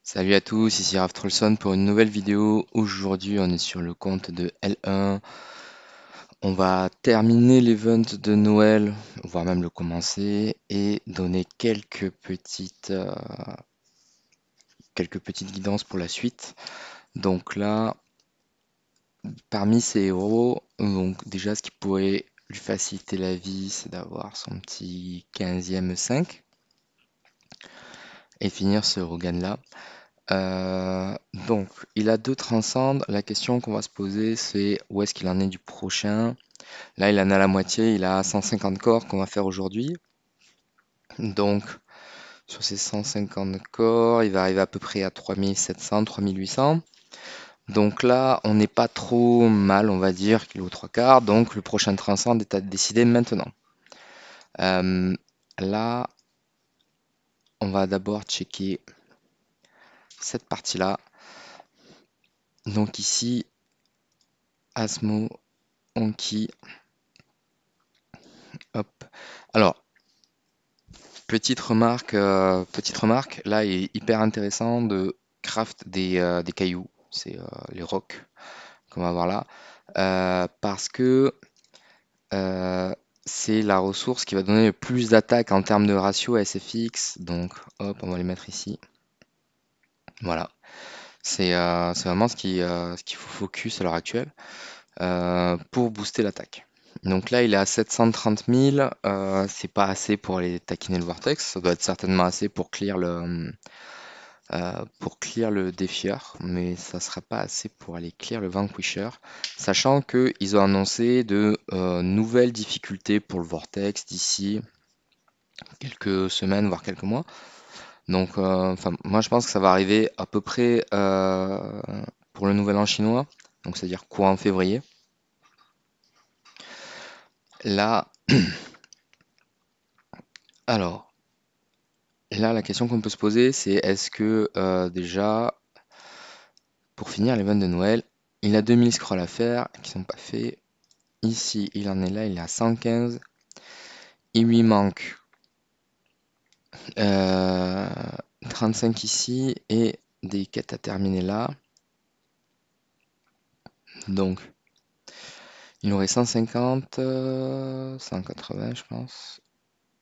Salut à tous, ici Raph Trollson pour une nouvelle vidéo. Aujourd'hui, on est sur le compte de L1. On va terminer l'event de Noël, voire même le commencer, et donner quelques petites guidances pour la suite. Donc là, parmi ces héros, donc déjà ce qui pourrait lui faciliter la vie, c'est d'avoir son petit 15e 5 et finir ce Rogan-là. Euh, donc, il a deux transcendes. La question qu'on va se poser, c'est où est-ce qu'il en est du prochain? Là, il en a la moitié. Il a 150 corps qu'on va faire aujourd'hui. Donc, sur ces 150 corps, il va arriver à peu près à 3700, 3800. Donc là, on n'est pas trop mal, on va dire qu'il est aux trois quarts. Donc, le prochain transcende est à décider maintenant. Euh, Là, on va d'abord checker cette partie-là. Donc ici, Asmo, Onki, hop. Alors, petite remarque, là, il est hyper intéressant de craft des cailloux, c'est les rocs qu'on va voir là, parce que euh, c'est la ressource qui va donner le plus d'attaque en termes de ratio à SFX, donc hop, on va les mettre ici, voilà. C'est vraiment ce qu'il faut focus à l'heure actuelle pour booster l'attaque. Donc là, il est à 730 000, c'est pas assez pour aller taquiner le Vortex, ça doit être certainement assez pour clear le défieur, mais ça sera pas assez pour aller clear le Vanquisher, sachant qu'ils ont annoncé de nouvelles difficultés pour le Vortex d'ici quelques semaines, voire quelques mois. Donc, moi je pense que ça va arriver à peu près pour le nouvel an chinois, donc c'est-à-dire courant février. Là, alors, là la question qu'on peut se poser, c'est est-ce que déjà, pour finir l'event de Noël, il a 2000 scrolls à faire qui sont pas faits. Ici, il en est là, il est à 115. Il lui manque euh, 35 ici et des quêtes à terminer là. Donc, il aurait 150, 180, je pense.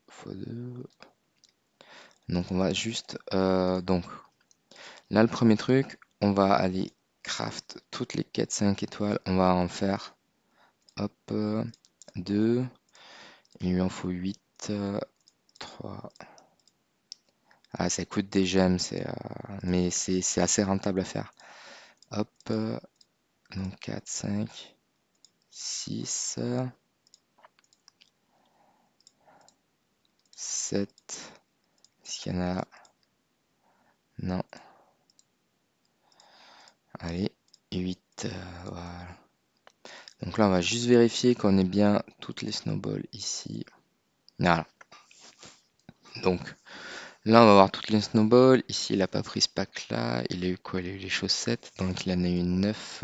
Fois 2. Donc, on va juste. Donc, là, le premier truc, on va aller craft toutes les quêtes 5 étoiles. On va en faire. Hop, 2. Il lui en faut 8. 3. Ah, ça coûte des gemmes, mais c'est assez rentable à faire. Hop, donc 4, 5, 6, 7. Est-ce qu'il y en a? Non. Allez, 8. Voilà. Donc là, on va juste vérifier qu'on ait bien toutes les snowballs ici. Voilà. Donc là, on va voir toutes les snowballs. Ici, il n'a pas pris ce pack-là. Il a eu quoi? Il a eu les chaussettes. Donc il en a eu 9.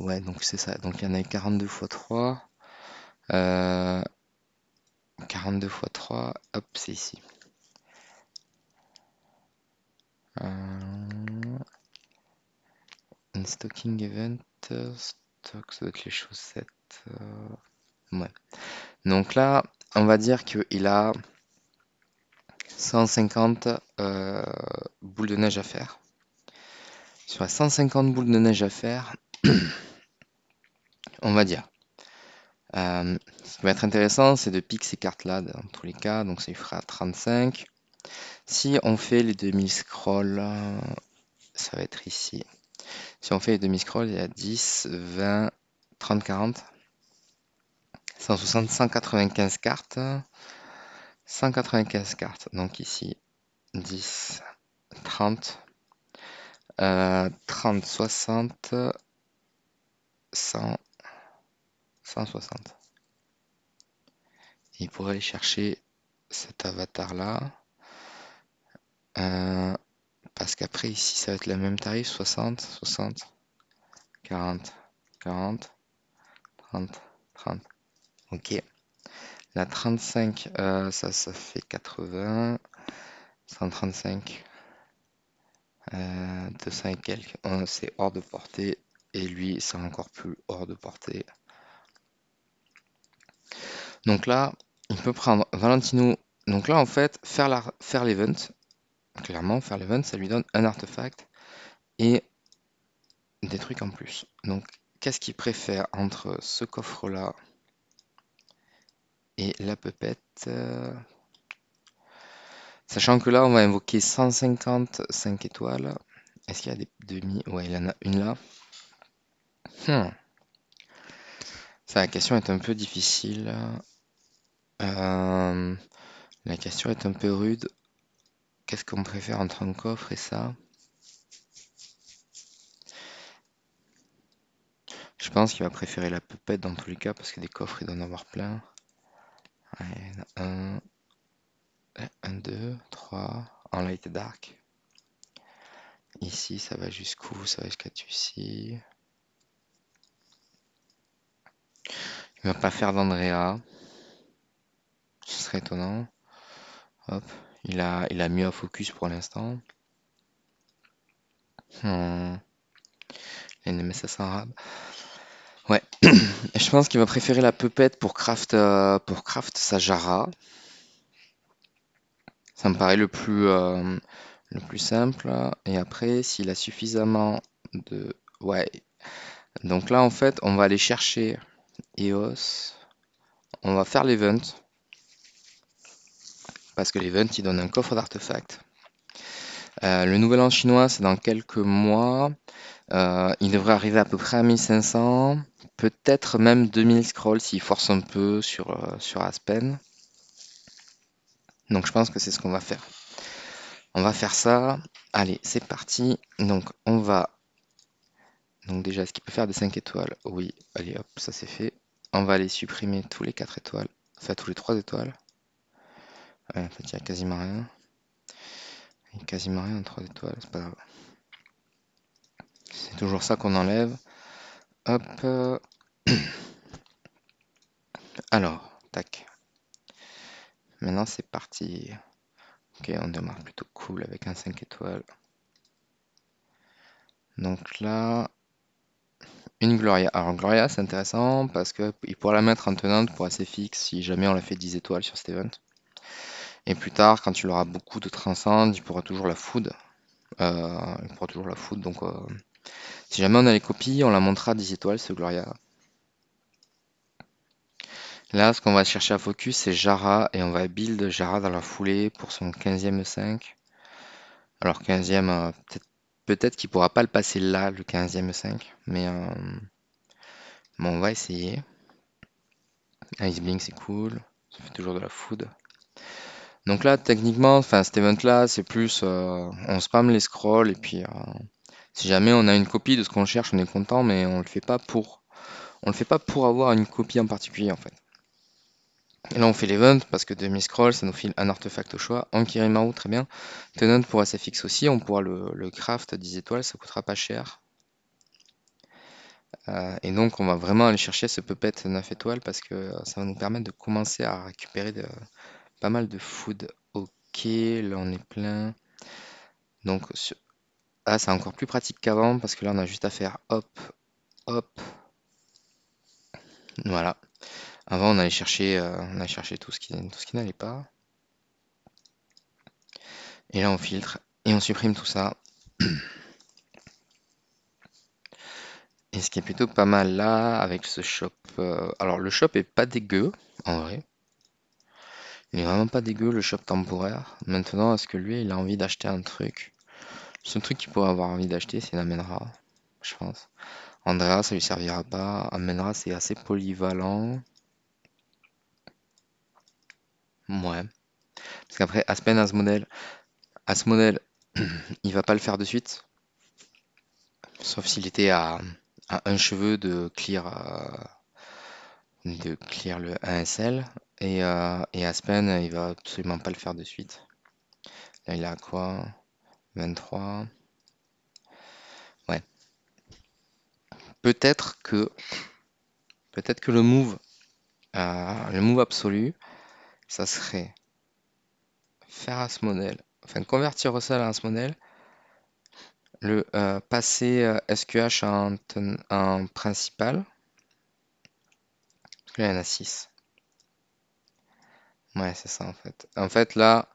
Ouais, donc c'est ça. Donc il y en a eu 42 x 3. 42 x 3, hop, c'est ici. Un stocking event, stock, ça doit être les chaussettes. Ouais. Donc là, on va dire qu'il a 150 boules de neige à faire. Sur les 150 boules de neige à faire, on va dire. Ce qui va être intéressant, c'est de piquer ces cartes-là dans tous les cas. Donc ça lui fera 35. Si on fait les demi-scrolls, ça va être ici. Si on fait les demi-scrolls, il y a 10, 20, 30, 40, 160, 195 cartes. 195 cartes. Donc ici, 10, 30, 30, 60, 100, 160. Il pourrait aller chercher cet avatar-là. Parce qu'après, ici, ça va être le même tarif. 60, 60, 40, 40, 30, 30. Ok. La 35, ça fait 80. 135. 200 et quelques. C'est hors de portée. Et lui, c'est encore plus hors de portée. Donc là, il peut prendre Valentino. Donc là, en fait, faire l'event, clairement, faire l'event, ça lui donne un artefact et des trucs en plus. Donc, qu'est-ce qu'il préfère entre ce coffre-là et la pupette? Sachant que là, on va invoquer 150 5 étoiles. Est-ce qu'il y a des demi? Ouais, il y en a une là. Ça, la question est un peu difficile. La question est un peu rude. Qu'est-ce qu'on préfère entre un coffre et ça? Je pense qu'il va préférer la pupette dans tous les cas parce que des coffres, il doit en avoir plein. Ouais, il y en a un, 2, 3 en light et dark. Ici, ça va jusqu'où? Ça va jusqu'à ici. Il va pas faire d'Andrea. Ce serait étonnant. Hop. Il a mieux à focus pour l'instant. NMSS arabe. Ouais. Je pense qu'il va préférer la pupette pour craft sa Jara. Ça me paraît le plus simple. Et après, s'il a suffisamment de... Ouais. Donc là, en fait, on va aller chercher EOS. On va faire l'event. Parce que l'event, il donne un coffre d'artefacts. Le nouvel an chinois, c'est dans quelques mois. Il devrait arriver à peu près à 1500. Peut-être même 2000 scrolls s'il force un peu sur Aspen. Donc je pense que c'est ce qu'on va faire. On va faire ça. Allez, c'est parti. Donc on va... Donc déjà, est-ce qu'il peut faire des 5 étoiles? Oui. Allez, hop, ça c'est fait. On va aller supprimer tous les 4 étoiles. Enfin, tous les 3 étoiles. Ouais, en fait, il n'y a quasiment rien. Il y a quasiment rien en 3 étoiles, c'est pas grave. C'est toujours ça qu'on enlève. Hop. Alors, tac. Maintenant, c'est parti. Ok, on démarre plutôt cool avec un 5 étoiles. Donc là, une Gloria. Alors Gloria, c'est intéressant parce qu'il pourra la mettre en tenante pour assez fixe si jamais on la fait 10 étoiles sur cet event. Et plus tard, quand il aura beaucoup de transcende, il pourra toujours la food. Donc si jamais on a les copies, on la montera 10 étoiles, ce Gloria. Là, ce qu'on va chercher à focus, c'est Jara, et on va build Jara dans la foulée pour son 15e 5. Alors 15e, peut-être qu'il pourra pas le passer là, le 15e 5, mais bon, on va essayer. Ice Blink, c'est cool, ça fait toujours de la food. Donc là, techniquement, enfin cet event-là, c'est plus, on spam les scrolls, et puis si jamais on a une copie de ce qu'on cherche, on est content, mais on le fait pas pour avoir une copie en particulier en fait. Et là, on fait l'event parce que demi-scroll, ça nous file un artefact au choix. Ankirimaru, très bien. Tenant pour SFX aussi, on pourra le craft 10 étoiles, ça coûtera pas cher. Et donc, on va vraiment aller chercher ce puppet 9 étoiles parce que ça va nous permettre de commencer à récupérer pas mal de food. Ok, là, on est plein. Donc, c'est encore plus pratique qu'avant parce que là, on a juste à faire hop, hop. Voilà. Avant, on allait chercher tout ce qui n'allait pas. Et là, on filtre et on supprime tout ça. Et ce qui est plutôt pas mal là, avec ce shop. Alors, le shop est pas dégueu, en vrai. Il est vraiment pas dégueu, le shop temporaire. Maintenant, est-ce que lui, il a envie d'acheter un truc? Le seul truc qu'il pourrait avoir envie d'acheter, c'est l'Amenra, je pense. Andrea, ça lui servira pas. Amenra, c'est assez polyvalent. Ouais. Parce qu'après, Aspen, Asmodel, il va pas le faire de suite. Sauf s'il était à un cheveu de clear le 1SL. Et Aspen, il va absolument pas le faire de suite. Là, il a quoi? 23. Ouais. Peut-être que, peut-être que le move absolu, ça serait faire Asmodel, enfin convertir Russell à ce modèle, le passer SQH en principal, parce que là il y en a 6. Ouais, c'est ça en fait. En fait là,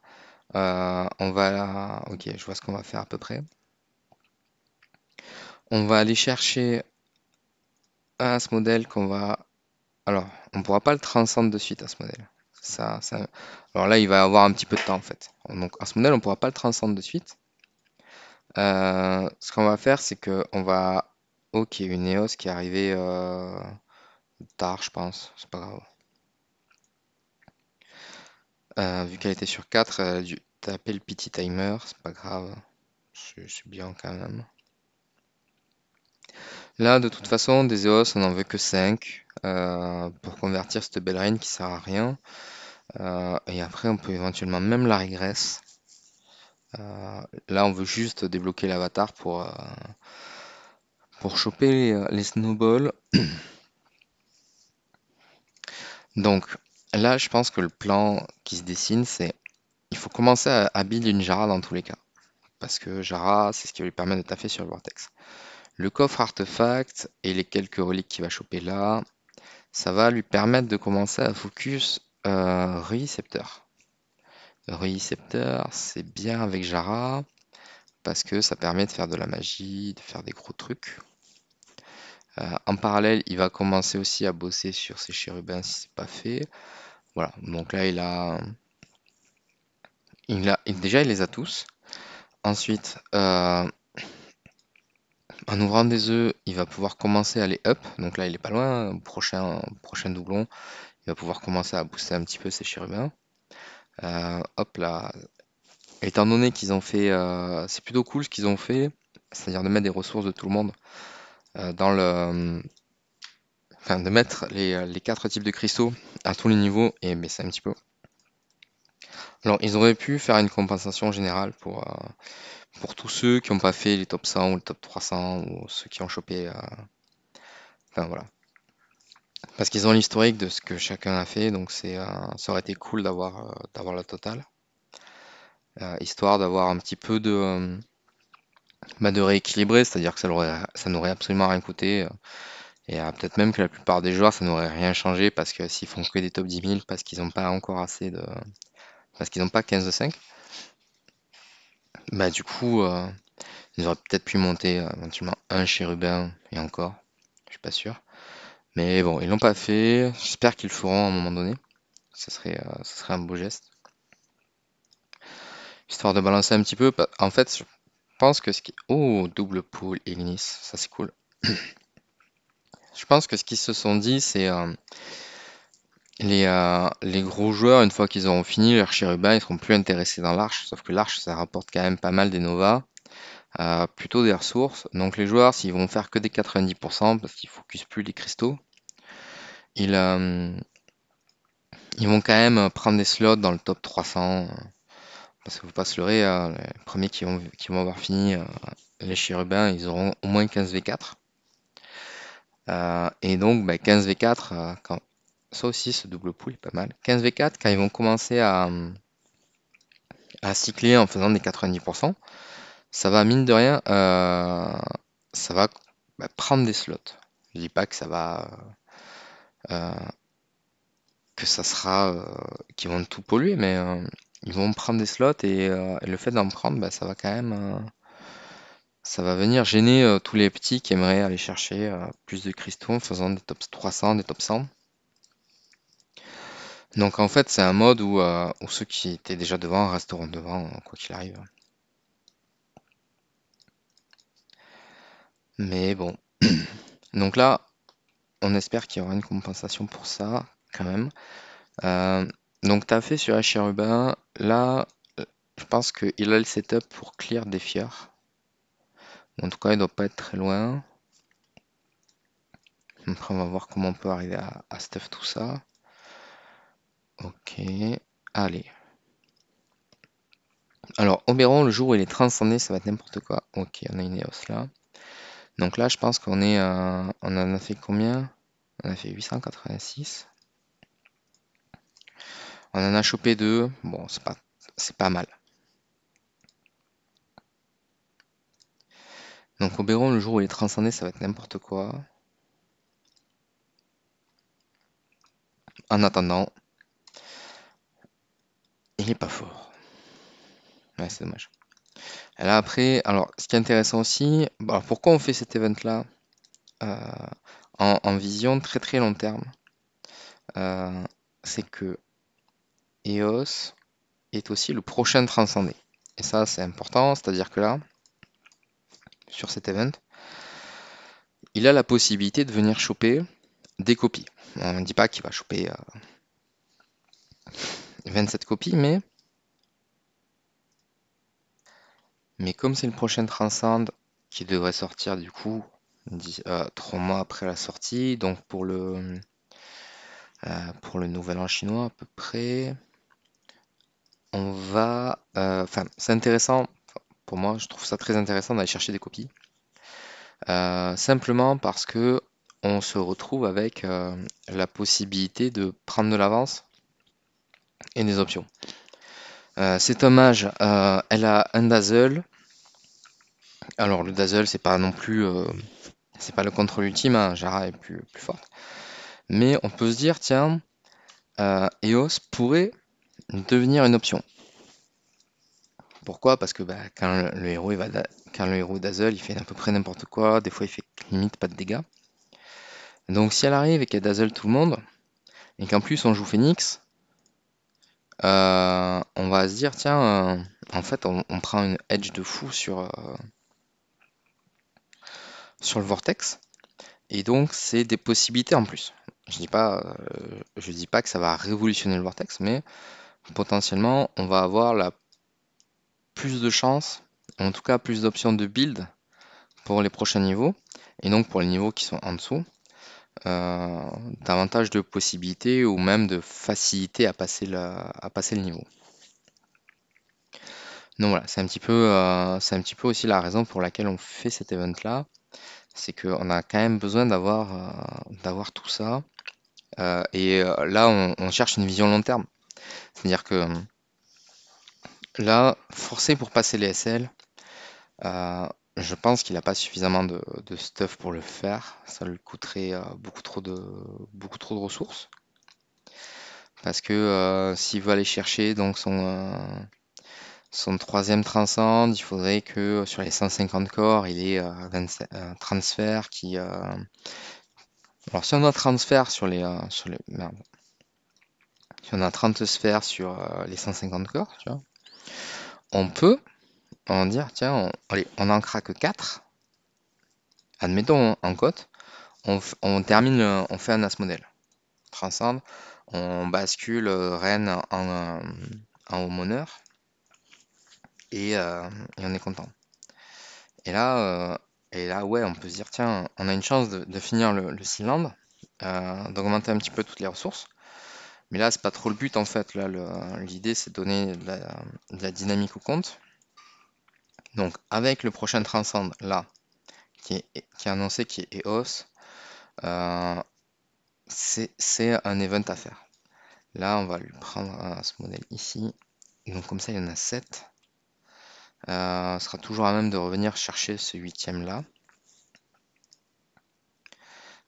on va... Ok, je vois ce qu'on va faire à peu près. On va aller chercher ce modèle qu'on va... Alors, on ne pourra pas le transcendre de suite à ce modèle. Alors là, il va avoir un petit peu de temps en fait. Donc à ce modèle, on ne pourra pas le transcendre de suite. Ce qu'on va faire, c'est que on va... Ok, une EOS qui est arrivée tard, je pense. C'est pas grave. Vu qu'elle était sur 4, elle a dû taper le petit timer. C'est pas grave. C'est bien quand même. Là, de toute façon, des EOS, on n'en veut que 5 pour convertir cette belle reine qui sert à rien. Et après, on peut éventuellement même la régresse. Là, on veut juste débloquer l'avatar pour choper les snowballs. Donc là, je pense que le plan qui se dessine, c'est il faut commencer à build une Jara dans tous les cas. Parce que Jara, c'est ce qui va lui permettre de taffer sur le vortex. Le coffre artefact et les quelques reliques qu'il va choper là, ça va lui permettre de commencer à focus Recepteur. Recepteur, c'est bien avec Jara parce que ça permet de faire de la magie, de faire des gros trucs. En parallèle, il va commencer aussi à bosser sur ses chérubins si c'est pas fait. Voilà, donc là déjà il les a tous. Ensuite, en ouvrant des œufs, il va pouvoir commencer à aller up. Donc là, il est pas loin. Prochain doublon, il va pouvoir commencer à booster un petit peu ses chérubins. Hop là. Étant donné qu'ils ont fait, c'est plutôt cool ce qu'ils ont fait, c'est-à-dire de mettre des ressources de tout le monde dans le, enfin de mettre les 4 types de cristaux à tous les niveaux et baisser un petit peu. Alors, ils auraient pu faire une compensation générale pour tous ceux qui n'ont pas fait les top 100 ou le top 300 ou ceux qui ont chopé. Enfin voilà. Parce qu'ils ont l'historique de ce que chacun a fait, donc ça aurait été cool d'avoir la totale. Histoire d'avoir un petit peu de rééquilibrer, c'est-à-dire que ça n'aurait absolument rien coûté. Et peut-être même que la plupart des joueurs, ça n'aurait rien changé parce que s'ils font que des top 10 000, parce qu'ils n'ont pas encore assez de. Parce qu'ils n'ont pas 15 de 5, bah du coup, ils auraient peut-être pu monter éventuellement un chérubin et encore, je suis pas sûr. Mais bon, ils l'ont pas fait. J'espère qu'ils le feront à un moment donné. Ça serait un beau geste. Histoire de balancer un petit peu. En fait, je pense que ce qui... Oh, double pool Ignis, ça c'est cool. Je pense que ce qu'ils se sont dit, c'est les gros joueurs, une fois qu'ils auront fini leur chérubin, ils seront plus intéressés dans l'arche. Sauf que l'arche, ça rapporte quand même pas mal des novas. Plutôt des ressources. Donc les joueurs, s'ils vont faire que des 90%, parce qu'ils focus plus les cristaux, ils, euh, ils vont quand même prendre des slots dans le top 300. Parce qu'il faut pas se leurrer, les premiers qui vont avoir fini les chérubins, ils auront au moins 15 V4. Et donc, 15 V4, ça aussi, ce double pool est pas mal. 15 V4, quand ils vont commencer à cycler en faisant des 90%, ça va, mine de rien, ça va prendre des slots. Je dis pas que ça va, euh, que ça sera, qu'ils vont tout polluer, mais ils vont prendre des slots et le fait d'en prendre, ça va quand même, ça va venir gêner tous les petits qui aimeraient aller chercher plus de cristaux en faisant des top 300, des top 100. Donc en fait, c'est un mode où ceux qui étaient déjà devant resteront devant, quoi qu'il arrive. Mais bon. Donc là, on espère qu'il y aura une compensation pour ça, quand même. Euh, donc t'as fait sur H-Rubin, là, je pense qu'il a le setup pour clear des fiers. En tout cas, il doit pas être très loin. Après, on va voir comment on peut arriver à stuff tout ça. Ok, allez. Alors, Oberon, le jour où il est transcendé, ça va être n'importe quoi. Ok, on a une EOS là. Donc là, je pense on en a fait combien? On a fait 886. On en a chopé deux. Bon, c'est pas mal. Donc Oberon, le jour où il est transcendé, ça va être n'importe quoi. En attendant, il est pas fort. Ouais, c'est dommage. Et là après, alors ce qui est intéressant aussi, bon, alors, pourquoi on fait cet event-là en vision très très long terme, euh, c'est que Eos est aussi le prochain transcendé. Et ça, c'est important, c'est-à-dire que là, sur cet event, il a la possibilité de venir choper des copies. On ne dit pas qu'il va choper 27 copies, mais comme c'est le prochain transcend qui devrait sortir du coup 3 mois après la sortie, donc pour le nouvel an chinois à peu près, on va... Enfin, c'est intéressant, pour moi, je trouve ça très intéressant d'aller chercher des copies. Simplement parce que on se retrouve avec la possibilité de prendre de l'avance et des options. Cette mage, elle a un dazzle. Alors le dazzle, c'est pas non plus, c'est pas le contrôle ultime, hein, Jara est plus forte. Mais on peut se dire, tiens, Eos pourrait devenir une option. Pourquoi? Parce que bah, quand le héros dazzle, il fait à peu près n'importe quoi. Des fois, il fait limite pas de dégâts. Donc si elle arrive et qu'elle dazzle tout le monde, et qu'en plus on joue Phoenix, on va se dire, tiens, en fait, on prend une edge de fou sur le Vortex, et donc c'est des possibilités en plus. Je dis pas que ça va révolutionner le Vortex, mais potentiellement, on va avoir plus de chances, en tout cas plus d'options de build pour les prochains niveaux, et donc pour les niveaux qui sont en dessous, euh, davantage de possibilités ou même de facilité à passer le niveau. Donc voilà, c'est un petit peu aussi la raison pour laquelle on fait cet event-là, c'est qu'on a quand même besoin d'avoir tout ça. Là, on cherche une vision long terme. C'est-à-dire que là, forcé pour passer les SL, je pense qu'il n'a pas suffisamment de stuff pour le faire. Ça lui coûterait beaucoup trop de ressources. Parce que s'il veut aller chercher donc son troisième transcend, il faudrait que sur les 150 corps, il ait un transfert qui. Alors si on a un transfert merde. Si on a 30 sphères sur les 150 corps, tu vois, on peut en dire, tiens, allez, on en craque 4, admettons en cote, on termine, on fait un Asmodel. Transcende, on bascule Reine en Aumôneur et on est content. Et là, ouais, on peut se dire, tiens, on a une chance de finir le Sealand, d'augmenter un petit peu toutes les ressources. Mais là, c'est pas trop le but en fait. Là, l'idée, c'est de donner de la dynamique au compte. Donc, avec le prochain Transcend, là, qui est annoncé, qui est EOS, euh, c'est un event à faire. Là, on va lui prendre ce modèle ici. Donc, comme ça, il y en a 7. Sera toujours à même de revenir chercher ce 8ème là.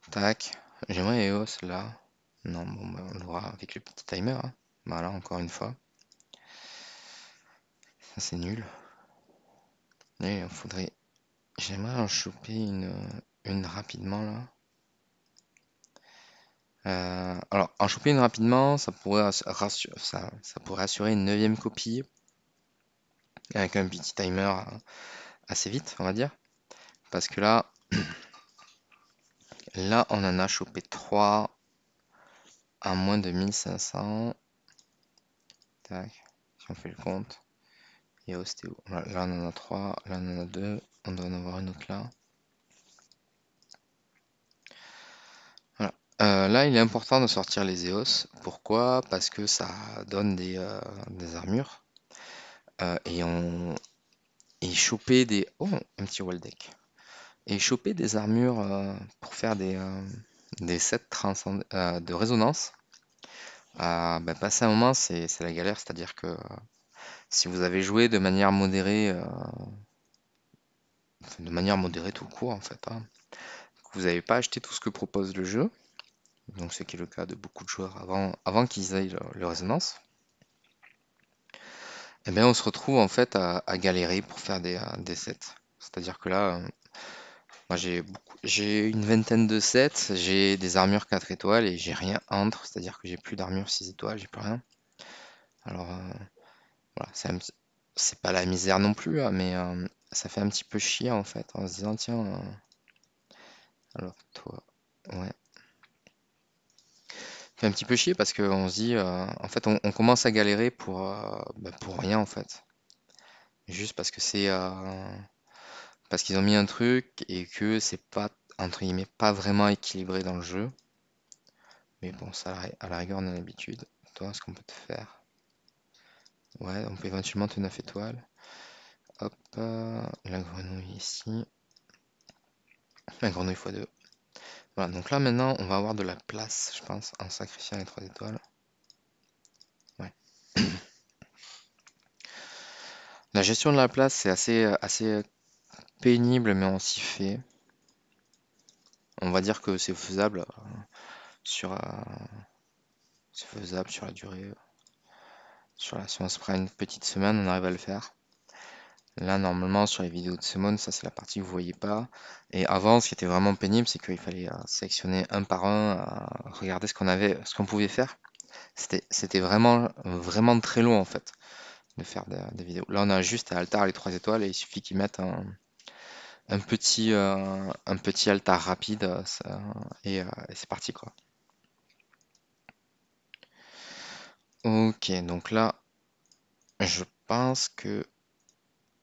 Tac. J'aimerais EOS là. Non, bon, bah, on l'aura avec le petit timer. Hein. Voilà, encore une fois. Ça, c'est nul. Et il faudrait. J'aimerais en choper une rapidement là. Alors, en choper une rapidement, ça pourrait assurer une 9ème copie avec un petit timer assez vite, on va dire. Parce que là, on en a chopé 3 à moins de 1500. Tac, si on fait le compte. Et ostéo. Là, on en a 3, là, on en a 2. On doit en avoir une autre là. Voilà. Là, il est important de sortir les EOS. Pourquoi? Parce que ça donne des armures. Et choper des... Oh, un petit wall deck. Et choper des armures pour faire des sets de résonance. Passer un moment, c'est la galère. C'est-à-dire que si vous avez joué de manière modérée, de manière modérée tout court en fait, hein. Vous n'avez pas acheté tout ce que propose le jeu, donc ce qui est le cas de beaucoup de joueurs avant qu'ils aient le résonance. Et bien on se retrouve en fait à galérer pour faire des sets. C'est-à-dire que là, moi j'ai une vingtaine de sets, j'ai des armures 4 étoiles et j'ai rien entre, c'est-à-dire que j'ai plus d'armure 6 étoiles, j'ai plus rien. Alors voilà, c'est pas la misère non plus, hein, mais ça fait un petit peu chier en fait, en se disant tiens, alors toi, ouais. Ça fait un petit peu chier parce qu'on se dit, en fait on commence à galérer pour rien en fait. Juste parce que parce qu'ils ont mis un truc et que c'est pas, entre guillemets, pas vraiment équilibré dans le jeu. Mais bon, ça, à la rigueur, on a l'habitude. Toi, ce qu'on peut te faire. Ouais, on peut éventuellement te 9 étoiles. Hop, la grenouille ici. La grenouille x2. Voilà, donc là maintenant, on va avoir de la place, je pense, en sacrifiant les 3 étoiles. Ouais. La gestion de la place, c'est assez pénible, mais on s'y fait. On va dire que sur, euh, c'est faisable sur la durée. Si on se prend une petite semaine, on arrive à le faire. Là, normalement, sur les vidéos de Simone, ça c'est la partie que vous voyez pas. Et avant, ce qui était vraiment pénible, c'est qu'il fallait sélectionner un par un, regarder ce qu'on pouvait faire. C'était vraiment très long en fait de faire des vidéos. Là, on a juste à altar les 3 étoiles et il suffit qu'ils mettent un petit altar rapide et c'est parti quoi. Ok, donc là, je pense que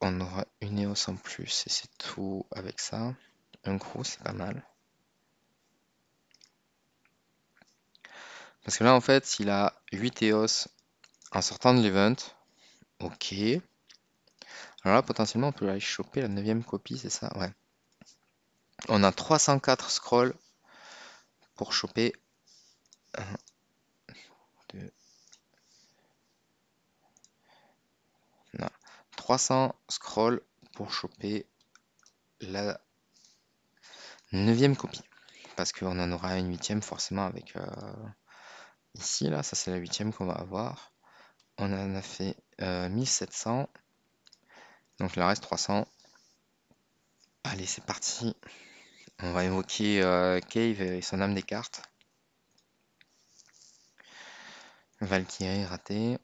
on aura une EOS en plus et c'est tout avec ça. Un crew, c'est pas mal. Parce que là, en fait, s'il a 8 EOS en sortant de l'event, ok. Alors là, potentiellement, on peut aller choper la 9ème copie, c'est ça? Ouais. On a 304 scrolls pour choper 1, 2, non, 300 scrolls pour choper la 9ème copie. Parce qu'on en aura une 8ème forcément avec ici, là, ça c'est la 8ème qu'on va avoir. On en a fait 1700. Donc il en reste 300. Allez, c'est parti. On va évoquer Cave et son âme des cartes. Valkyrie raté.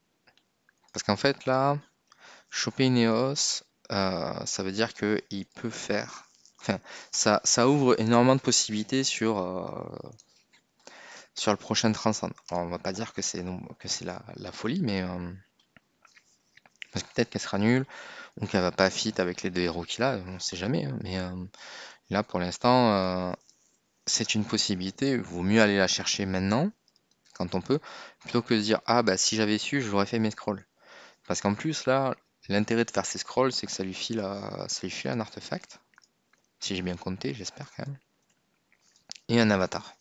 Parce qu'en fait là, choper une EOS, ça veut dire qu'il peut faire. Enfin, ça ouvre énormément de possibilités sur le prochain Transcend. Alors, on va pas dire que c'est la folie, mais parce que peut-être qu'elle sera nulle, ou qu'elle va pas fit avec les deux héros qu'il a, on sait jamais, hein, mais là pour l'instant, c'est une possibilité. Il vaut mieux aller la chercher maintenant, quand on peut, plutôt que de dire ah bah si j'avais su, j'aurais fait mes scrolls. Parce qu'en plus là, l'intérêt de faire ces scrolls, c'est que ça lui file un artefact, si j'ai bien compté, j'espère quand même, et un avatar.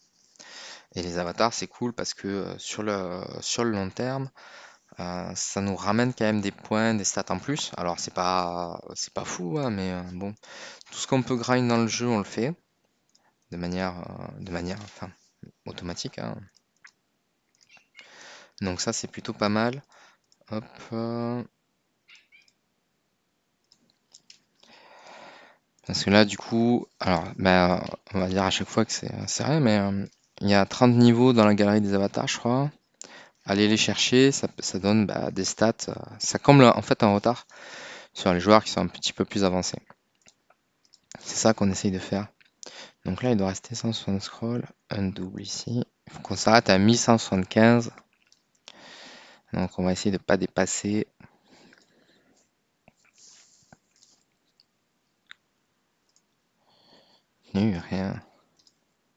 Et les avatars, c'est cool parce que sur le long terme, ça nous ramène quand même des points, des stats en plus. Alors c'est pas fou, hein, mais bon, tout ce qu'on peut grind dans le jeu, on le fait de manière enfin, automatique, hein. Donc ça, c'est plutôt pas mal. Hop. Parce que là, du coup, alors, ben, on va dire à chaque fois que c'est rien, mais il y a 30 niveaux dans la galerie des avatars, je crois. Aller les chercher, ça donne bah, des stats. Ça comble en fait un retard sur les joueurs qui sont un petit peu plus avancés. C'est ça qu'on essaye de faire. Donc là, il doit rester 160 scrolls, un double ici. Il faut qu'on s'arrête à 1175. Donc on va essayer de ne pas dépasser. Rien.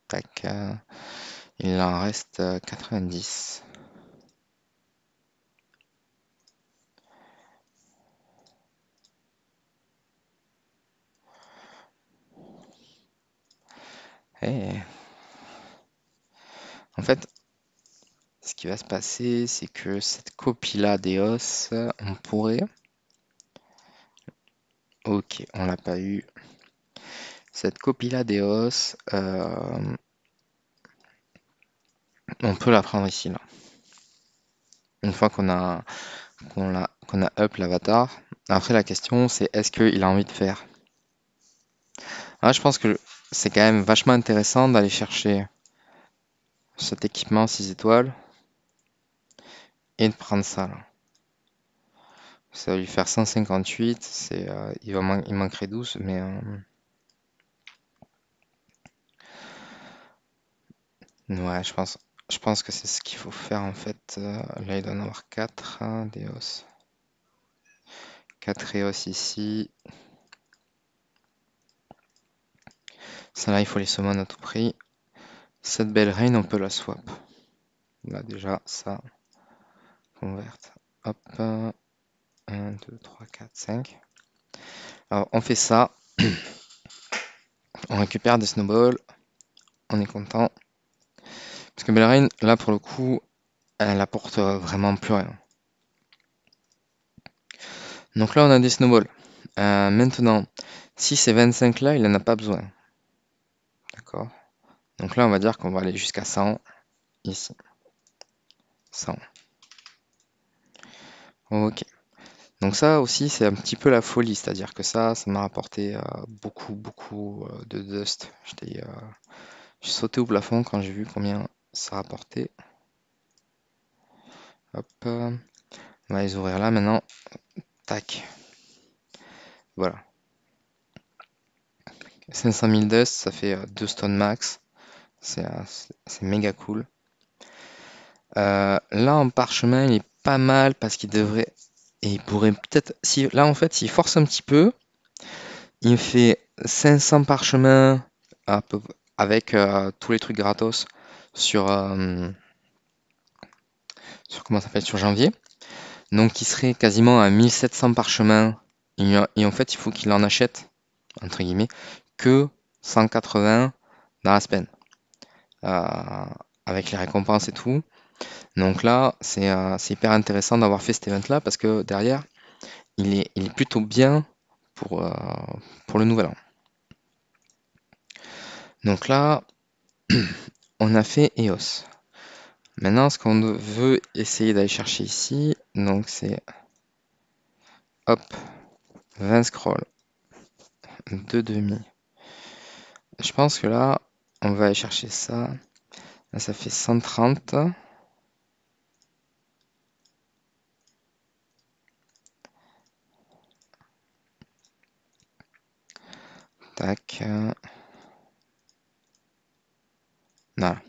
Tac. Il en reste 90. Eh. En fait, ce qui va se passer, c'est que cette copie-là d'Eos, on pourrait. Ok, on l'a pas eu. Cette copie-là d'EOS, on peut la prendre ici, là. Une fois qu'on a up l'avatar. Après, la question, c'est est-ce qu'il a envie de faire? Ah, je pense que c'est quand même vachement intéressant d'aller chercher cet équipement 6 étoiles et de prendre ça, là. Ça va lui faire 158, il manquerait 12, mais ouais, je pense que c'est ce qu'il faut faire en fait. Là, il doit en avoir 4 d'EOS. 4 EOS ici. Ça là, il faut les summon à tout prix. Cette belle reine, on peut la swap. Là, déjà, ça, converte. Hop, 1, 2, 3, 4, 5. Alors, on fait ça. On récupère des snowballs. On est content. Parce que Belrain, là, pour le coup, elle apporte vraiment plus rien. Donc là, on a des snowballs. Maintenant, si ces 25 là, il n'en a pas besoin. D'accord? Donc là, on va dire qu'on va aller jusqu'à 100 ici. 100. Ok. Donc ça aussi, c'est un petit peu la folie. C'est-à-dire que ça m'a rapporté beaucoup, beaucoup de dust. J'ai sauté au plafond quand j'ai vu combien ça rapportait. Hop. On va les ouvrir là maintenant. Tac. Voilà. 500 000 dust, ça fait 2 stones max. C'est méga cool. Là, en parchemin, il est pas mal parce qu'il devrait. Et il pourrait peut-être. Si, là, en fait, s'il force un petit peu, il me fait 500 parchemins avec tous les trucs gratos sur, comment ça s'appelle, sur janvier. Donc, il serait quasiment à 1700 parchemins. Et en fait, il faut qu'il en achète, entre guillemets, que 180 dans la semaine. Avec les récompenses et tout. Donc là, c'est hyper intéressant d'avoir fait cet event-là parce que derrière, il est plutôt bien pour, euh, pour le nouvel an. Donc là, on a fait EOS. Maintenant, ce qu'on veut essayer d'aller chercher ici, donc c'est hop, 20 scrolls, 2 demi. Je pense que là, on va aller chercher ça. Là, ça fait 130. Tac. Voilà.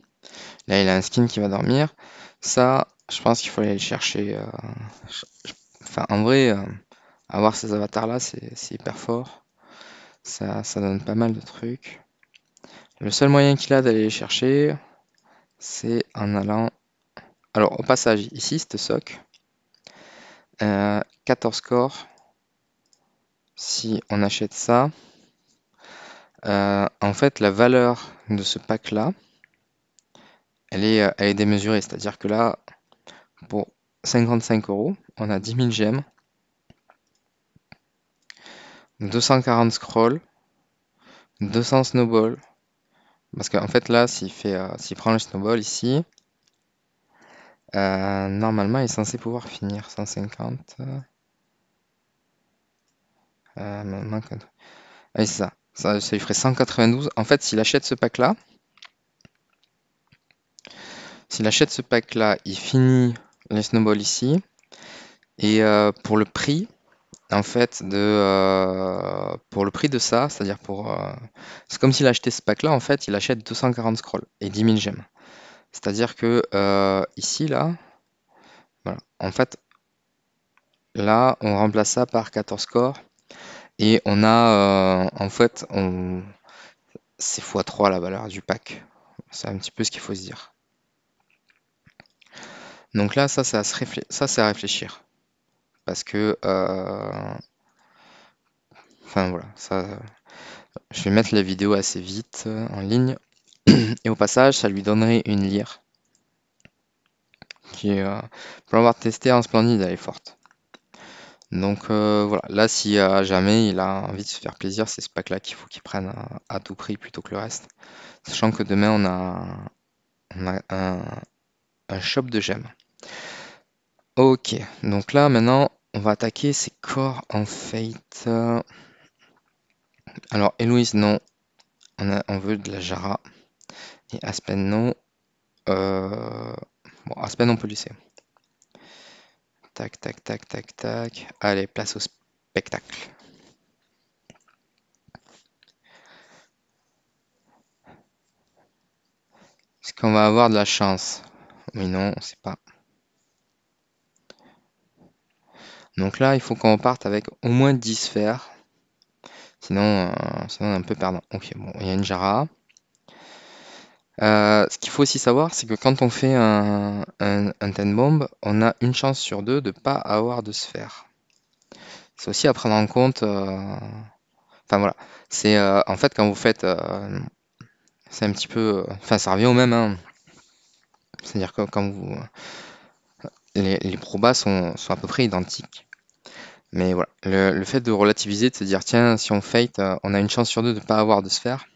Là, il a un skin qui va dormir. Ça, je pense qu'il faut aller le chercher. Enfin, en vrai, avoir ces avatars-là, c'est hyper fort. Ça donne pas mal de trucs. Le seul moyen qu'il a d'aller les chercher, c'est en allant. Alors, au passage, ici, cette soc, 14 corps. Si on achète ça, en fait, la valeur de ce pack-là, elle est démesurée. C'est-à-dire que là, pour 55 €, on a 10 000 gemmes, 240 scrolls, 200 snowballs. Parce qu'en fait, là, s'il prend le snowball ici, normalement, il est censé pouvoir finir 150. Manque ah oui, c'est ça. Ça lui ferait 192. En fait, s'il achète ce pack-là, il finit les snowballs ici. Et pour le prix, en fait, pour le prix de ça, c'est-à-dire c'est comme s'il achetait ce pack-là, en fait, il achète 240 scrolls et 10 000 gemmes. C'est-à-dire que ici, là, voilà. En fait, là, on remplace ça par 14 corps. Et on a, en fait, c'est x3 la valeur du pack. C'est un petit peu ce qu'il faut se dire. Donc là, ça, c'est à réfléchir. Parce que, enfin voilà, je vais mettre la vidéo assez vite en ligne. Et au passage, ça lui donnerait une lyre qui est, pour l'avoir testé en Splendide, elle est forte. Donc voilà, là si jamais il a envie de se faire plaisir, c'est ce pack-là qu'il faut qu'il prenne à tout prix plutôt que le reste. Sachant que demain on a un shop de gemmes. Ok, donc là maintenant on va attaquer ces corps en fate. Alors Héloïse non, on veut de la Jara. Et Aspen non. Euh, Bon, Aspen on peut laisser. Tac, tac, tac, tac, tac. Allez, place au spectacle. Est-ce qu'on va avoir de la chance? Oui, non, on sait pas. Donc là, il faut qu'on parte avec au moins 10 sphères. Sinon on est un peu perdant. Ok, bon, il y a une Jara. Ce qu'il faut aussi savoir, c'est que quand on fait un Ten Bomb, on a une chance sur deux de pas avoir de sphère. C'est aussi à prendre en compte. Enfin voilà, c'est en fait quand vous faites, c'est un petit peu, enfin ça revient au même, hein. C'est-à-dire que quand vous, les probas sont à peu près identiques. Mais voilà, le fait de relativiser, de se dire tiens, si on fate, on a une chance sur deux de ne pas avoir de sphère.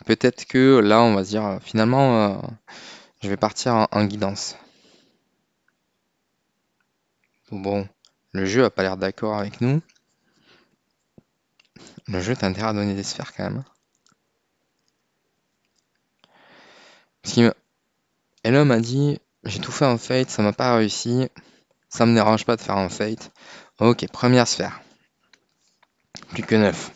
Peut-être que là, on va se dire finalement, je vais partir en guidance. Bon, le jeu a pas l'air d'accord avec nous. Le jeu t'a intérêt à donner des sphères quand même. Parce qu'il Hello m'a dit j'ai tout fait en fate, ça m'a pas réussi. Ça me dérange pas de faire en fate. Ok, première sphère. Plus que 9.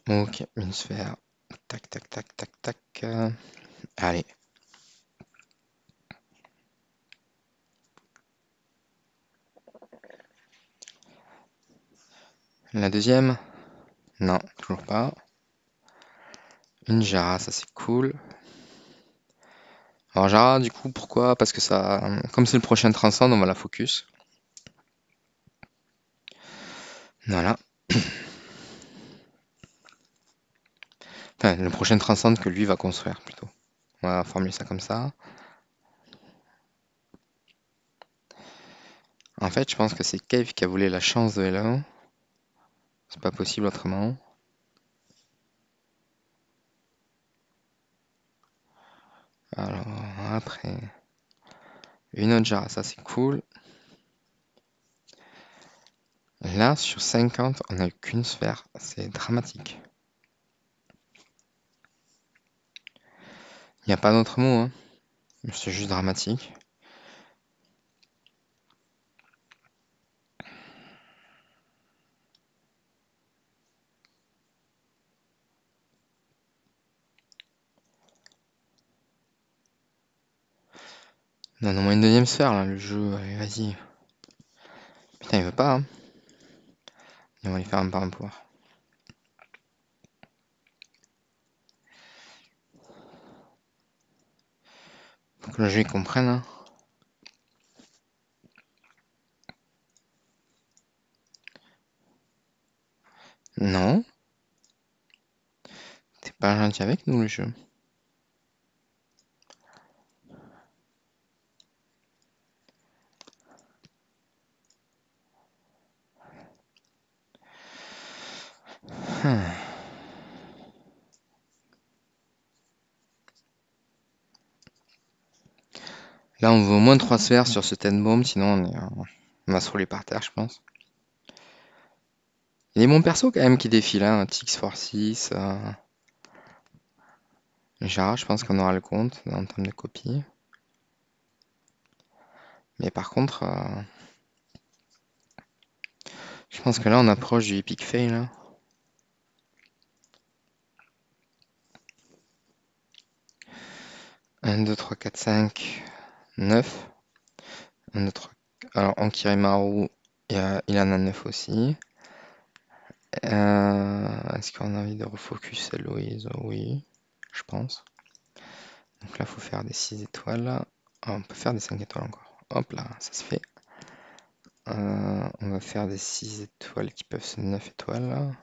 Ok, une sphère. Tac, tac, tac, tac, tac. Allez. La deuxième? Non, toujours pas. Une Jara, ça c'est cool. Alors Jara, du coup, pourquoi? Parce que ça, comme c'est le prochain Transcend, on va la focus. Voilà. Enfin, le prochain Transcend que lui va construire, plutôt. On va formuler ça comme ça. En fait, je pense que c'est Cave qui a voulu la chance de Hello. C'est pas possible autrement. Alors, après... Une autre Jara, ça c'est cool. Là, sur 50, on n'a eu qu'une sphère. C'est dramatique. Il n'y a pas d'autre mot, hein. C'est juste dramatique. Donne-moi une deuxième sphère, là, le jeu. Allez, vas-y. Putain, il veut pas, hein. Et on va lui faire un par un pouvoir. Faut que le jeu il comprenne, hein. Non, t'es pas gentil avec nous, le jeu. Hmm. Là, on veut au moins 3 sphères sur ce Ten Bomb, sinon on va se rouler par terre, je pense. Il y a mon perso quand même qui défile, hein. TX46. Jara, je pense qu'on aura le compte en termes de copies. Mais par contre, je pense que là, on approche du Epic Fail, hein. 1, 2, 3, 4, 5, 9. 1, 2, 3. Alors, Ankirimaru, il en a 9 aussi. Est-ce qu'on a envie de refocus Héloïse? Oui, je pense. Donc là, il faut faire des 6 étoiles. Ah, on peut faire des 5 étoiles encore. Hop là, ça se fait. On va faire des 6 étoiles qui peuvent se 9 étoiles.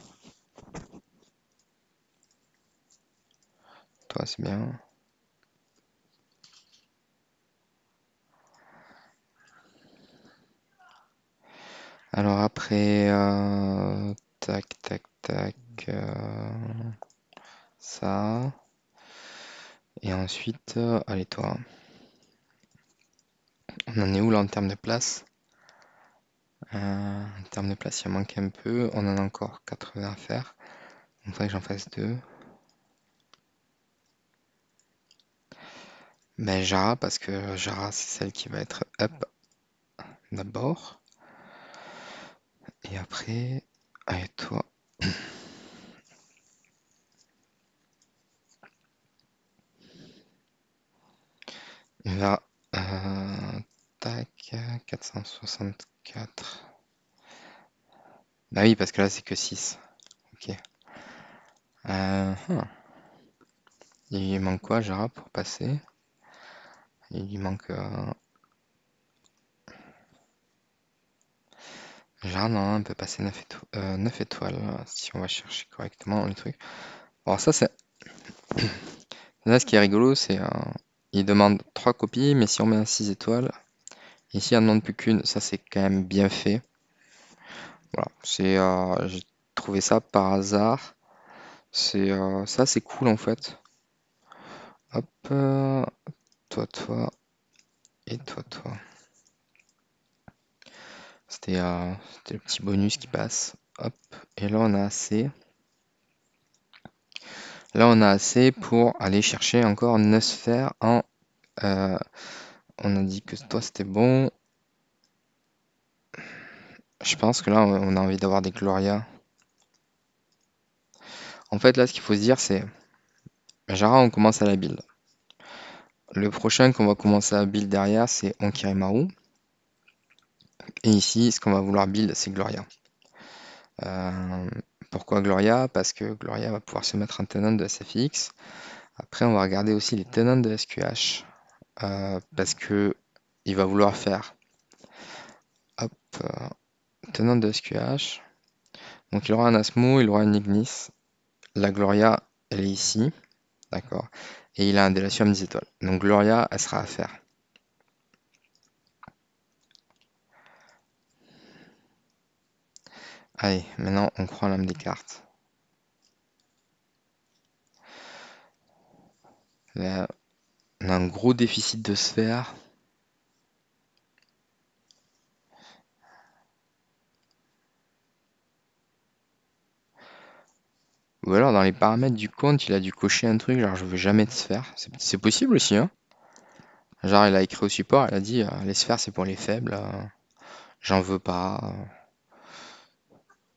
Toi, c'est bien. Alors après, tac, tac, tac, ça. Et ensuite, allez toi, on en est où là en termes de place? En termes de place, il en manque un peu. On en a encore 80 à faire. Donc il faudrait que j'en fasse deux. Ben Jara, parce que Jara, c'est celle qui va être up d'abord. Et après, allez toi. Il va, tac, 464. Bah oui, parce que là, c'est que 6. Ok. Hum. Il lui manque quoi, Jara, pour passer? Il lui manque... Jara, non, on peut passer 9 étoiles, si on va chercher correctement les trucs. Alors ça, c'est... Là, ce qui est rigolo, c'est... il demande 3 copies, mais si on met un 6 étoiles, ici, il n'en demande plus qu'une. Ça, c'est quand même bien fait. Voilà, j'ai trouvé ça par hasard. Ça, c'est cool, en fait. Hop, toi, et toi. C'était le petit bonus qui passe. Hop, et là on a assez. Là on a assez pour aller chercher encore 9 sphères en... euh, on a dit que toi c'était bon. Je pense que là on a envie d'avoir des Gloria. En fait là ce qu'il faut se dire c'est... Jara on commence à la build. Le prochain qu'on va commencer à build derrière c'est Onkirimaru. Et ici ce qu'on va vouloir build c'est Gloria. Euh, Pourquoi Gloria? Parce que Gloria va pouvoir se mettre en tenant de SFX. Après, on va regarder aussi les tenants de SQH. Parce que il va vouloir faire hop, tenant de SQH. Donc il aura un Asmo, il aura une Ignis. La Gloria, elle est ici. D'accord. Et il a un Délatium 10 étoiles. Donc Gloria, elle sera à faire. Allez, maintenant on croit l'âme des cartes. Là, on a un gros déficit de sphères. Ou alors dans les paramètres du compte, il a dû cocher un truc, genre je veux jamais de sphères. C'est possible aussi, hein. Genre il a écrit au support, il a dit les sphères c'est pour les faibles, j'en veux pas.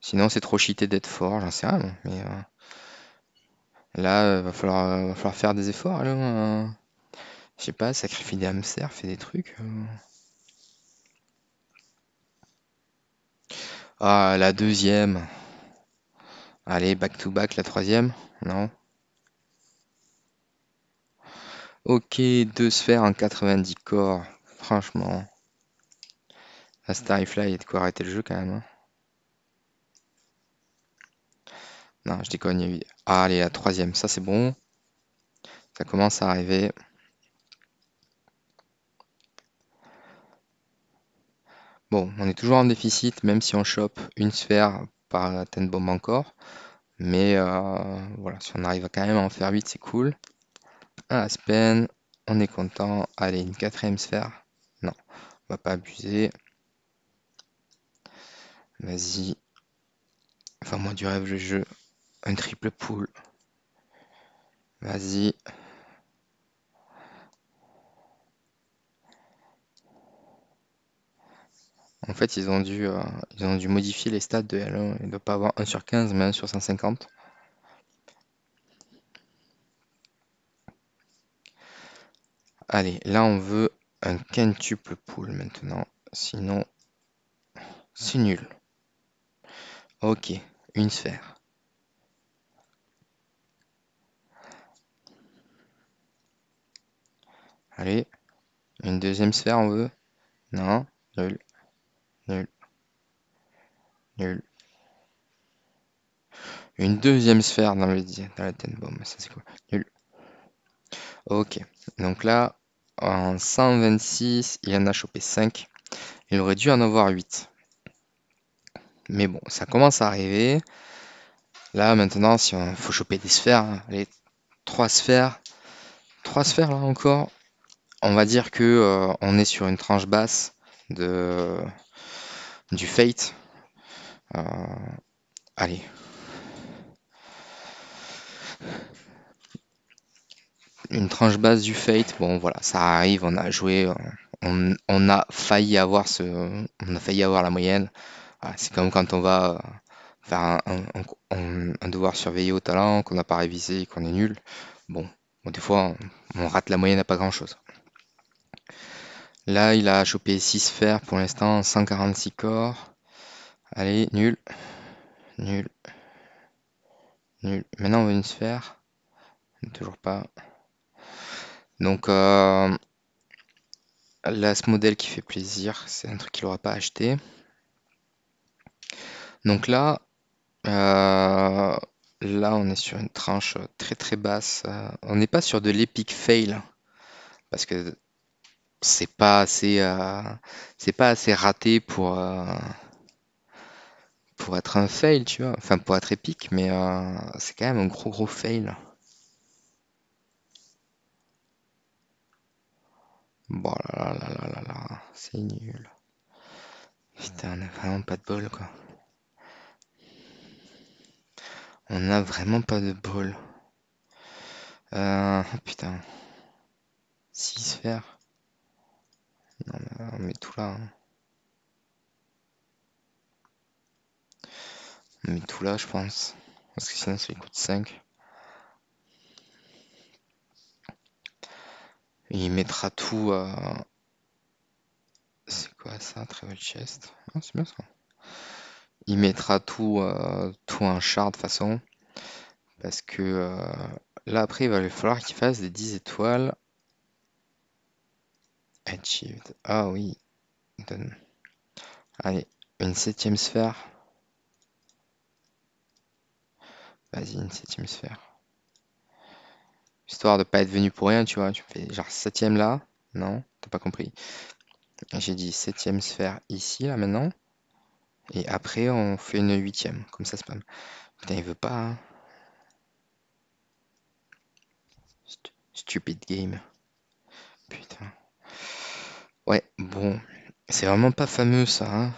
Sinon c'est trop cheaté d'être fort, j'en sais rien, moi. Mais là, va falloir faire des efforts, alors. Je sais pas, sacrifier des hamsters, faire des trucs. Ah, la deuxième. Allez, back to back, la troisième. Non. Ok, deux sphères en 90 corps. Franchement. La Starfly, il y a de quoi arrêter le jeu quand même, hein. Non, je déconne, il y a eu... Ah, allez, la troisième, ça c'est bon. Ça commence à arriver. Bon, on est toujours en déficit, même si on chope une sphère par la ten bomb encore. Mais voilà, si on arrive quand même à en faire 8, c'est cool. Un Aspen, on est content. Allez, une quatrième sphère. Non, on va pas abuser. Vas-y. Enfin, moi du rêve, le jeu. Un triple pool. Vas-y. En fait, ils ont dû modifier les stats de L1. Il ne doit pas avoir 1 sur 15, mais 1 sur 150. Allez, là, on veut un quintuple pool maintenant. Sinon, c'est nul. Ok, une sphère. Allez, une deuxième sphère, on veut. Non, nul, nul, nul. Une deuxième sphère dans la ten bomb. Ça, c'est quoi? Nul. Ok, donc là, en 126, il en a chopé 5. Il aurait dû en avoir 8. Mais bon, ça commence à arriver. Là, maintenant, si on faut choper des sphères, hein, allez, 3 sphères. 3 sphères là encore. On va dire que on est sur une tranche basse de du Fate. Euh, allez, une tranche basse du Fate. Bon, voilà, ça arrive. On a joué, on a failli avoir on a failli avoir la moyenne. Voilà, c'est comme quand on va faire un devoir surveillé au talent, qu'on n'a pas révisé et qu'on est nul. Bon, des fois, on rate la moyenne à pas grand-chose. Là, il a chopé 6 sphères pour l'instant, 146 corps. Allez, nul, nul, nul. Maintenant, on veut une sphère. Toujours pas. Donc, là, ce modèle qui fait plaisir, c'est un truc qu'il n'aura pas acheté. Donc là, on est sur une tranche très très basse. On n'est pas sur de l'epic fail parce que c'est pas assez raté pour être un fail, tu vois. Enfin, pour être épique, mais c'est quand même un gros gros fail. Bon là là là là là là, c'est nul. Putain, on a vraiment pas de bol quoi. On a vraiment pas de bol. Putain, 6 sphères. Non, mais on met tout là, hein. On met tout là, je pense. Parce que sinon, ça lui coûte 5. Et il mettra tout. C'est quoi ça, Travel Chest? Ah, c'est bien ça. Il mettra tout en char de façon. Parce que là, après, il va falloir qu'il fasse des 10 étoiles. Achieved. Ah oui. Donne. Allez, une 7ème sphère. Vas-y, une 7ème sphère. Histoire de pas être venu pour rien, tu vois. Tu fais genre 7ème là. Non, t'as pas compris. J'ai dit 7ème sphère ici, là, maintenant. Et après, on fait une 8ème. Comme ça, spam. Putain, il veut pas, hein. Stupid game. Putain. Ouais, bon. C'est vraiment pas fameux, ça, hein.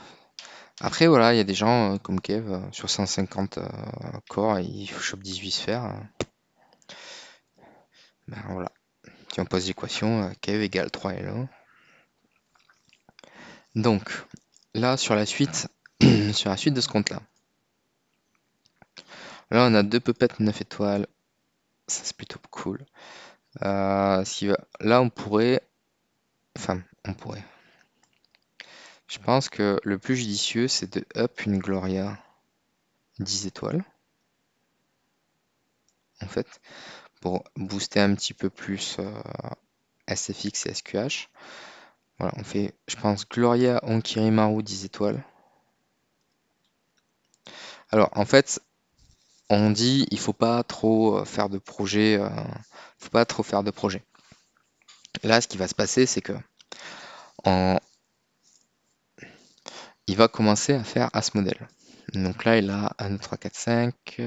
Après, voilà, il y a des gens comme Kev, sur 150 corps, ils chopent 18 sphères. Ben voilà. Si on pose l'équation, Kev égale 3L1. Donc, là, sur la suite, sur la suite de ce compte-là. Là, on a 2 puppets 9 étoiles. Ça, c'est plutôt cool. Là, on pourrait. Enfin, on pourrait. Je pense que le plus judicieux, c'est de up une Gloria 10 étoiles. En fait, pour booster un petit peu plus SFX et SQH. Voilà, on fait, je pense, Gloria Onkirimaru 10 étoiles. Alors, en fait, on dit il faut pas trop faire de projet. Faut pas trop faire de projet. Là, ce qui va se passer, c'est que en- il va commencer à faire à ce modèle. Donc là, il a 1, 2, 3, 4, 5,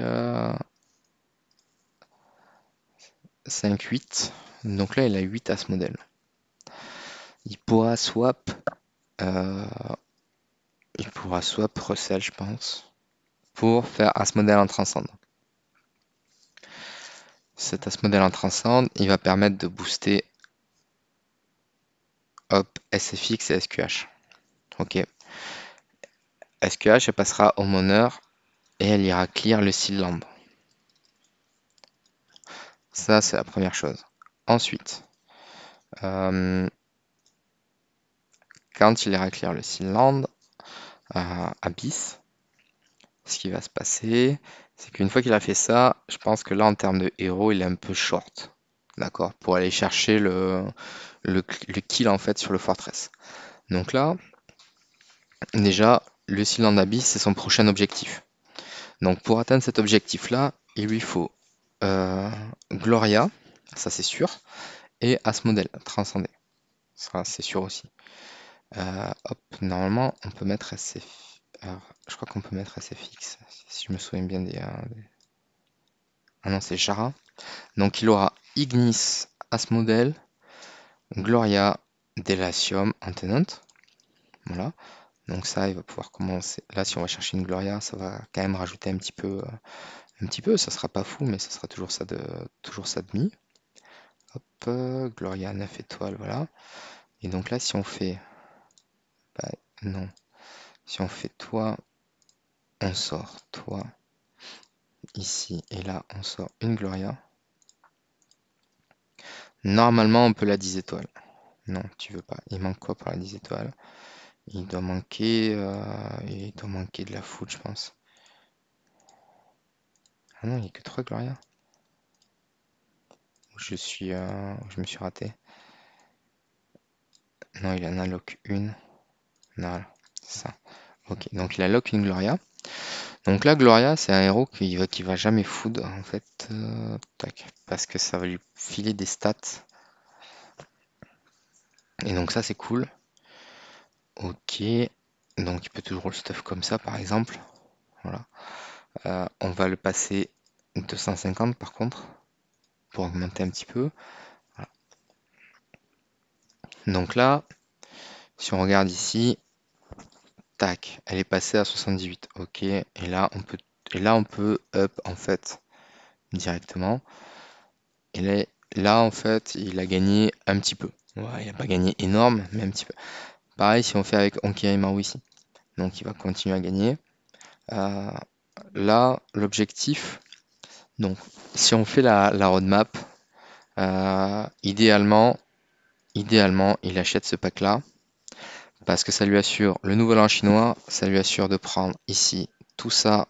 5, 8. Donc là, il a 8 à ce modèle. Il pourra swap, euh, recel, je pense, pour faire à ce modèle en transcende. Cet as modèle en transcende, il va permettre de booster hop, SFX et SQH. Ok. SQH, elle passera au moneur et elle ira clear le seal land. Ça, c'est la première chose. Ensuite, quand il ira clear le seal land, Abyss, ce qui va se passer, c'est qu'une fois qu'il a fait ça, je pense que là, en termes de héros, il est un peu short. D'accord? Pour aller chercher le kill en fait sur le fortress. Donc là, déjà, le seal land Abyss, c'est son prochain objectif. Donc pour atteindre cet objectif-là, il lui faut Gloria, ça c'est sûr, et Asmodel, transcender. Ça c'est sûr aussi. Hop, normalement on peut mettre Alors, je crois qu'on peut mettre SFX, si je me souviens bien Ah non, c'est Jara. Donc il aura Ignis, Asmodel, Gloria, Delacium, Antenant. Voilà. Donc ça, il va pouvoir commencer. Là, si on va chercher une Gloria, ça va quand même rajouter un petit peu. Ça sera pas fou, mais ça sera toujours ça de mi. Hop, Gloria 9 étoiles, voilà. Et donc là, si on fait. Bah, non. Si on fait toi, on sort toi ici. Et là, on sort une Gloria. Normalement, on peut la 10 étoiles. Non, tu veux pas. Il manque quoi pour la 10 étoiles? Il doit manquer de la foot, je pense. Ah non, il n'y a que 3 Gloria. Je me suis raté. Non, il en alloque une. Non, c'est ça. Ok, donc il alloque une Gloria. Donc là, Gloria, c'est un héros qui va jamais food, en fait. Tac, parce que ça va lui filer des stats. Et donc ça, c'est cool. Ok. Donc il peut toujours le stuff comme ça, par exemple. Voilà. On va le passer 250 par contre, pour augmenter un petit peu. Voilà. Donc là, si on regarde ici, tac, elle est passée à 78. Ok. Et là, on peut up en fait directement. Là, en fait, il a gagné un petit peu. Ouais, il n'a pas gagné énorme, mais un petit peu. Pareil si on fait avec Ankiri Maru ici. Donc il va continuer à gagner. Euh, Là, l'objectif, donc si on fait la roadmap, idéalement, il achète ce pack-là parce que ça lui assure le nouvel an chinois, ça lui assure de prendre ici tout ça,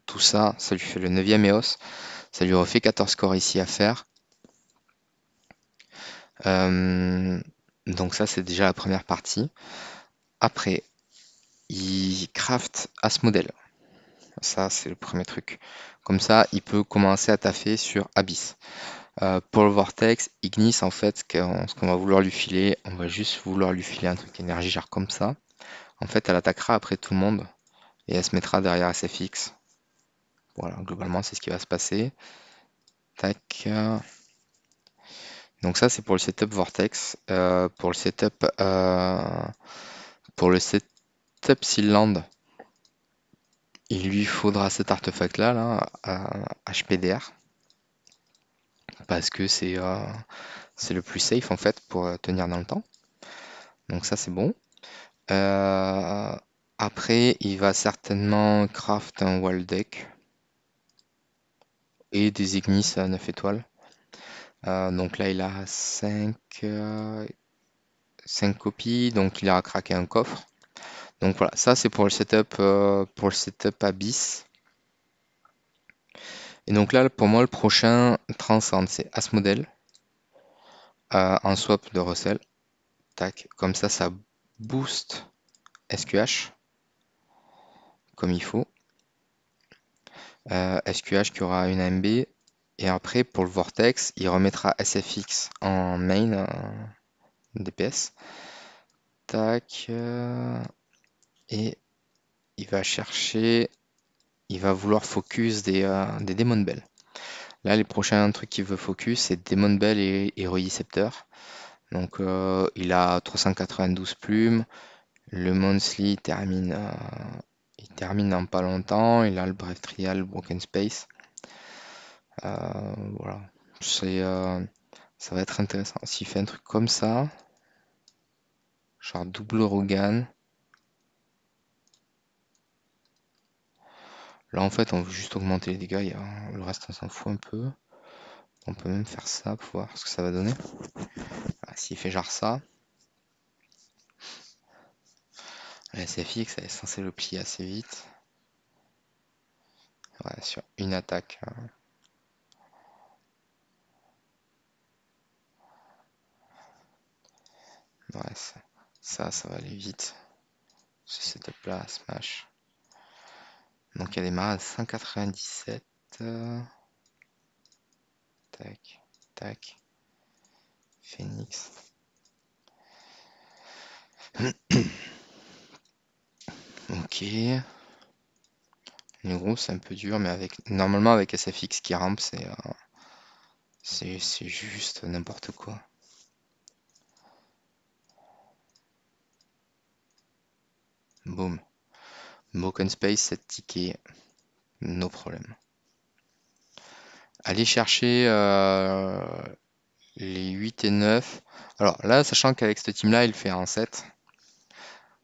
ça lui fait le 9e EOS, ça lui refait 14 scores ici à faire. Euh, donc ça, c'est déjà la première partie. Après, il craft Asmodel. Ça, c'est le premier truc. Comme ça, il peut commencer à taffer sur Abyss. Pour le Vortex, Ignis, en fait, ce qu'on va vouloir lui filer, on va juste vouloir lui filer un truc énergie, genre comme ça. En fait, elle attaquera après tout le monde et elle se mettra derrière SFX. Voilà, globalement, c'est ce qui va se passer. Tac. Donc ça, c'est pour le setup Vortex. Pour le setup Sealand, il lui faudra cet artefact-là, HPDR, parce que c'est le plus safe en fait pour tenir dans le temps. Donc ça, c'est bon. Euh, Après, il va certainement craft un wall deck et des Ignis à 9 étoiles. Donc là, il a 5 copies, donc il a craqué un coffre. Donc voilà, ça c'est pour le setup Abyss. Et donc là, pour moi, le prochain Transcend, c'est Asmodel en swap de Russell. Tac, comme ça booste SQH comme il faut. SQH qui aura une AMB. Et après, pour le Vortex, il remettra SFX en main DPS. Tac. Et il va chercher. Il va vouloir focus des Demon Bell. Là, les prochains trucs qu'il veut focus, c'est Demon Bell et Heroic Scepter. Donc, il a 392 plumes. Le Monthly il termine dans pas longtemps. Il a le Brave Trial, Broken Space. Voilà. Ça va être intéressant. S'il fait un truc comme ça, genre double Rogan. Là, en fait, on veut juste augmenter les dégâts. Le reste, on s'en fout un peu. On peut même faire ça pour voir ce que ça va donner. Voilà, s'il fait genre ça, la SFX, elle est censée le plier assez vite. Ouais, sur une attaque. Ouais, ça va aller vite. Ce setup là, smash. Donc il y a des maras à 197. Tac, tac. Phoenix. Ok. Les gros, c'est un peu dur, mais normalement avec SFX qui rampe, c'est juste n'importe quoi. Boum. Broken Space, 7 tickets. No problème. Aller chercher les 8 et 9. Alors là, sachant qu'avec ce team-là, il fait un 7,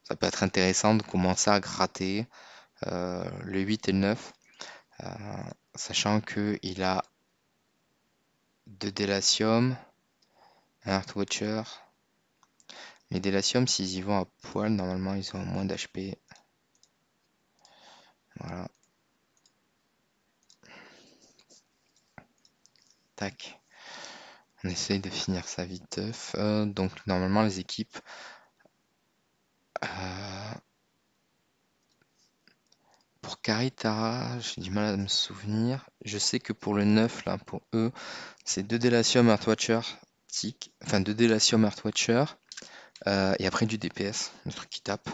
ça peut être intéressant de commencer à gratter le 8 et le 9. euh, Sachant qu'il a 2 Délatium, un Earthwatcher. Les Délatium, s'ils y vont à poil, normalement, ils ont moins d'HP. Voilà. Tac. On essaye de finir ça vite. Donc normalement les équipes euh, pour Caritara, j'ai du mal à me souvenir. Je sais que pour le 9 là, pour eux, c'est 2 Délatium Earthwatcher tic, enfin 2 Délatium Earthwatcher et après du DPS, le truc qui tape.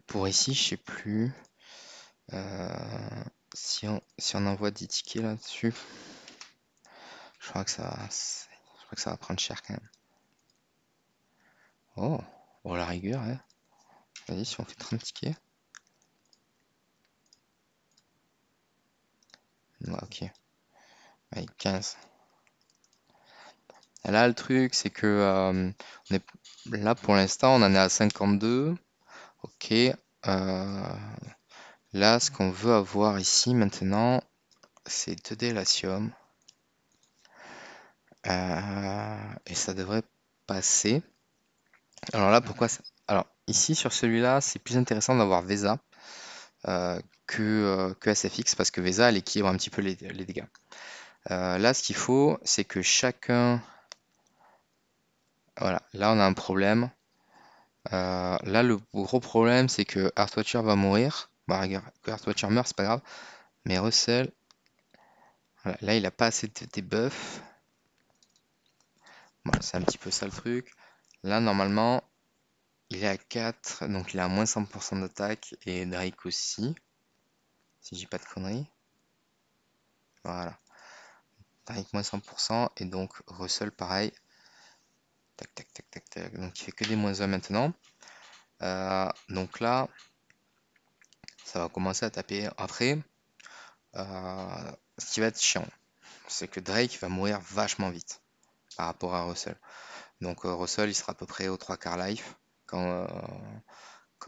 Pour ici, je sais plus si on envoie 10 tickets là-dessus. Je crois que ça va prendre cher quand même. Oh la rigueur, hein. Vas-y, si on fait 30 tickets. Ouais, ok. Avec 15. Là, le truc, c'est que on est, là, pour l'instant, on en est à 52. Ok. Là, ce qu'on veut avoir ici maintenant, c'est 2 délatium. Et ça devrait passer. Alors là, pourquoi Alors, ici, sur celui-là, c'est plus intéressant d'avoir Vesa que SFX parce que Vesa, elle équilibre un petit peu les dégâts. Là, ce qu'il faut, c'est que chacun... Voilà, là, on a un problème. Là, le gros problème, c'est que Earthwatcher va mourir. Bah, regarde, que Earthwatcher meurt, c'est pas grave. Mais Russell, voilà, là, il a pas assez de debuff. Voilà, c'est un petit peu ça le truc. Là, normalement, il est à 4, donc il a moins 100% d'attaque. Et Drake aussi, si je dis pas de conneries. Voilà. Drake moins 100%. Et donc, Russell, pareil. Tac, tac, tac, tac, tac. Donc, il fait que des moins 1 maintenant. Donc là, ça va commencer à taper. Après, ce qui va être chiant, c'est que Drake va mourir vachement vite par rapport à Russell. Donc Russell, il sera à peu près aux 3 quarts life quand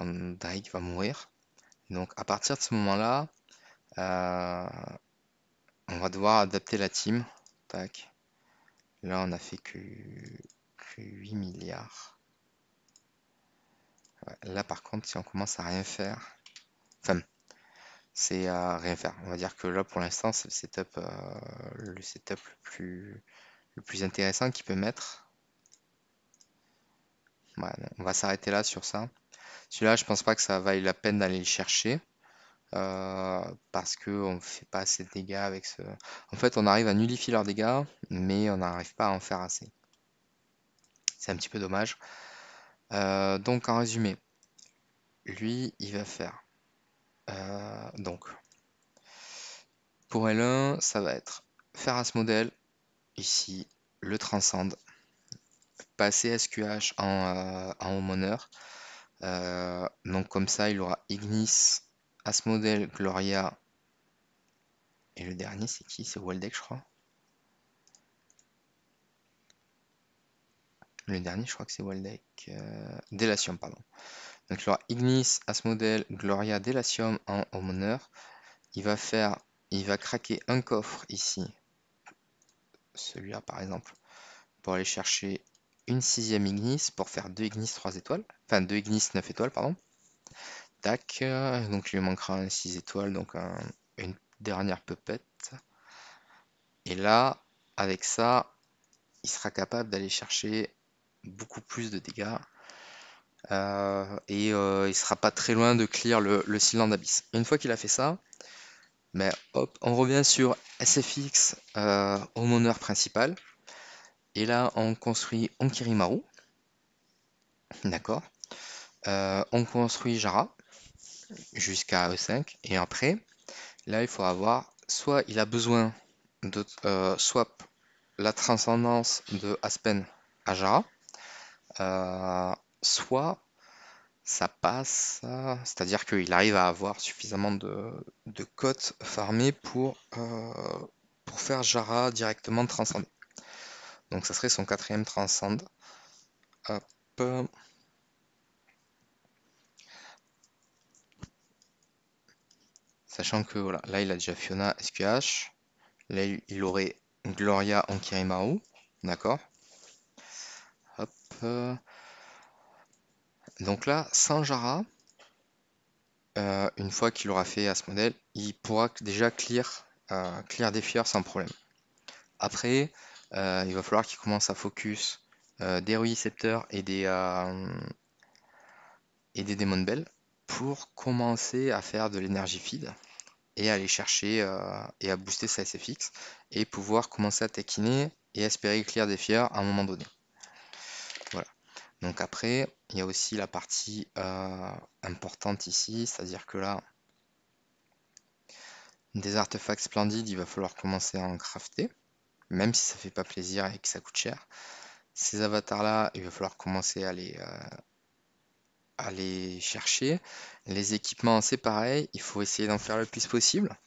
Drake va mourir. Donc à partir de ce moment-là, euh, on va devoir adapter la team. Tac. Là, on a fait que 8 milliards. Ouais, là, par contre, si on commence à rien faire, enfin, c'est à rien faire. On va dire que là, pour l'instant, c'est le setup le plus intéressant qu'il peut mettre. Ouais, on va s'arrêter là sur ça. Celui-là, je pense pas que ça vaille la peine d'aller le chercher parce que on fait pas assez de dégâts avec ce. En fait, on arrive à nullifier leurs dégâts, mais on n'arrive pas à en faire assez. C'est un petit peu dommage. Donc, en résumé, lui, il va faire. Donc, pour L1, ça va être faire à ce modèle ici, le transcende, passer SQH en Homeowner. Donc comme ça, il aura Ignis, Asmodel, Gloria. Et le dernier, c'est qui? C'est Waldeck, je crois. Le dernier, je crois que c'est Waldeck. Délatium, pardon. Donc il aura Ignis, Asmodel, Gloria, Délatium en Homeowner. Il va craquer un coffre ici. Celui-là, par exemple. Pour aller chercher une 6ème Ignis. Pour faire 2 Ignis 3 étoiles. Enfin, 2 Ignis 9 étoiles, pardon. Tac. Donc il lui manquera un 6 étoiles. Donc une dernière pupette. Et là, avec ça, il sera capable d'aller chercher beaucoup plus de dégâts. Et il sera pas très loin de clear le Sealand Abyss. Une fois qu'il a fait ça, ben, hop, on revient sur SFX Homeowner principal. Et là, on construit Onkirimaru. D'accord. On construit Jara jusqu'à E5 et après, là, il faut avoir soit il a besoin de swap la transcendance de Aspen à Jara, soit ça passe, c'est-à-dire qu'il arrive à avoir suffisamment de cotes farmées pour faire Jara directement transcender. Donc ça serait son quatrième transcende. Hop. Sachant que voilà, là il a déjà Fiona SQH. Là il aurait Gloria en Kirimaru. D'accord. Hop. Donc là, sans Jara, une fois qu'il aura fait à ce modèle, il pourra déjà clear des fiers sans problème. Après, il va falloir qu'il commence à focus des Ruicepteurs et des Demon Bell pour commencer à faire de l'énergie feed et aller chercher et à booster sa SFX et pouvoir commencer à taquiner et espérer clear des fiers à un moment donné. Voilà. Donc après, il y a aussi la partie importante ici, c'est-à-dire que là, des artefacts splendides, il va falloir commencer à en crafter, même si ça fait pas plaisir et que ça coûte cher. Ces avatars-là, il va falloir commencer à les chercher. Les équipements, c'est pareil, il faut essayer d'en faire le plus possible.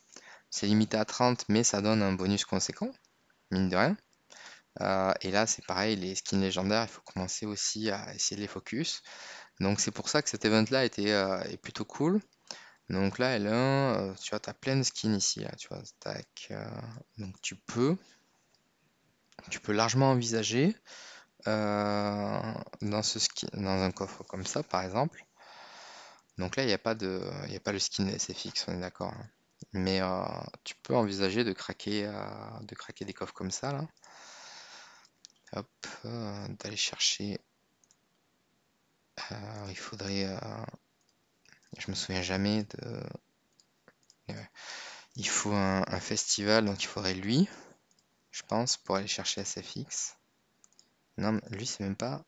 C'est limité à 30, mais ça donne un bonus conséquent, mine de rien. Et là, c'est pareil, les skins légendaires, il faut commencer aussi à essayer de les focus. Donc c'est pour ça que cet event-là est plutôt cool. Donc là, L1, tu vois, tu as plein de skins ici, là, tu vois, tac. Donc tu peux largement envisager dans un coffre comme ça, par exemple. Donc là, il y a pas le skin SFX, on est d'accord, hein. Mais tu peux envisager de craquer des coffres comme ça, là. Hop, d'aller chercher. Il faudrait. Je me souviens jamais de. Ouais. Il faut un festival, donc il faudrait lui, je pense, pour aller chercher SFX. Non, mais lui, c'est même pas.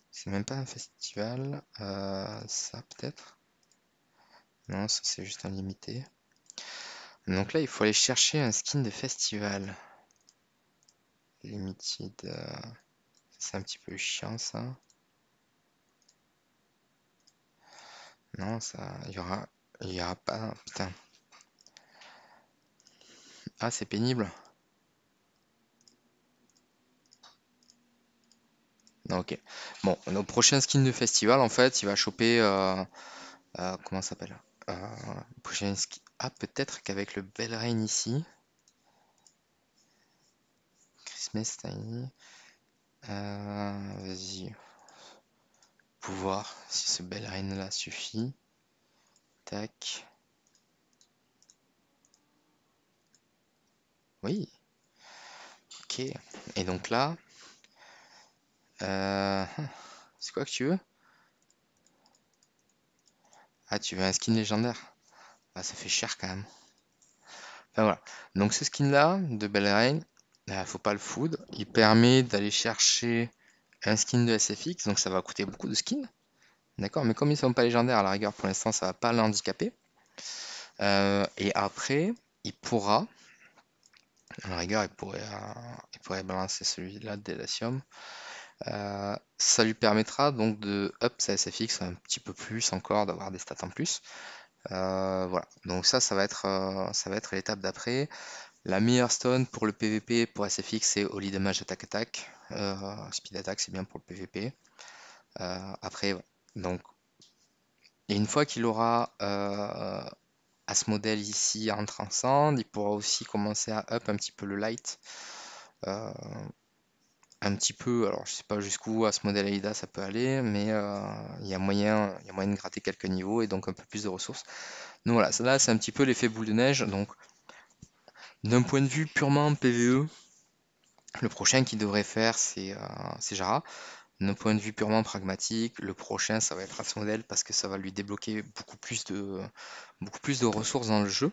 C'est même pas un festival. Ça, peut-être. Non, ça, c'est juste un limité. Donc là, il faut aller chercher un skin de festival. Limited. C'est un petit peu chiant, ça. Non, ça. Il y aura pas. Putain. Ah, c'est pénible. Non, ok. Bon, nos prochains skins de festival, en fait, il va choper. Comment ça s'appelle? Prochain skin. Ah, peut-être qu'avec le Belrain ici. Christmas Tiny. Vas-y. Pour voir si ce Belrain là suffit. Tac. Oui. Ok. Et donc là. euh, C'est quoi que tu veux? Ah, tu veux un skin légendaire? Ah, ça fait cher quand même. Enfin voilà. Donc ce skin là de Belrain, faut pas le food. Il permet d'aller chercher un skin de SFX, donc ça va coûter beaucoup de skins. D'accord, mais comme ils sont pas légendaires, à la rigueur pour l'instant ça va pas l'handicaper. Et après, il pourra, à la rigueur, il pourrait balancer celui-là de Delasium. Ça lui permettra donc de up sa SFX un petit peu plus encore, d'avoir des stats en plus. Voilà, donc ça va être l'étape d'après. La meilleure stone pour le PVP pour SFX c'est Holy Damage Attack Attack. Speed Attack c'est bien pour le PVP. Après, ouais. Donc, et une fois qu'il aura à ce modèle ici en transcende, il pourra aussi commencer à up un petit peu le light. Un petit peu, alors je sais pas jusqu'où à ce modèle AIDA ça peut aller, mais il y a moyen de gratter quelques niveaux et donc un peu plus de ressources. Donc voilà, là c'est un petit peu l'effet boule de neige. Donc d'un point de vue purement PvE, le prochain qu'il devrait faire c'est Jara. D'un point de vue purement pragmatique, le prochain ça va être à ce modèle parce que ça va lui débloquer beaucoup plus de ressources dans le jeu.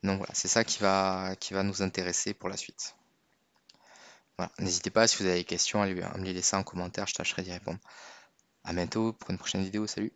Donc voilà, c'est ça qui va nous intéresser pour la suite. Voilà. N'hésitez pas, si vous avez des questions, à me les laisser en commentaire, je tâcherai d'y répondre. À bientôt pour une prochaine vidéo, salut!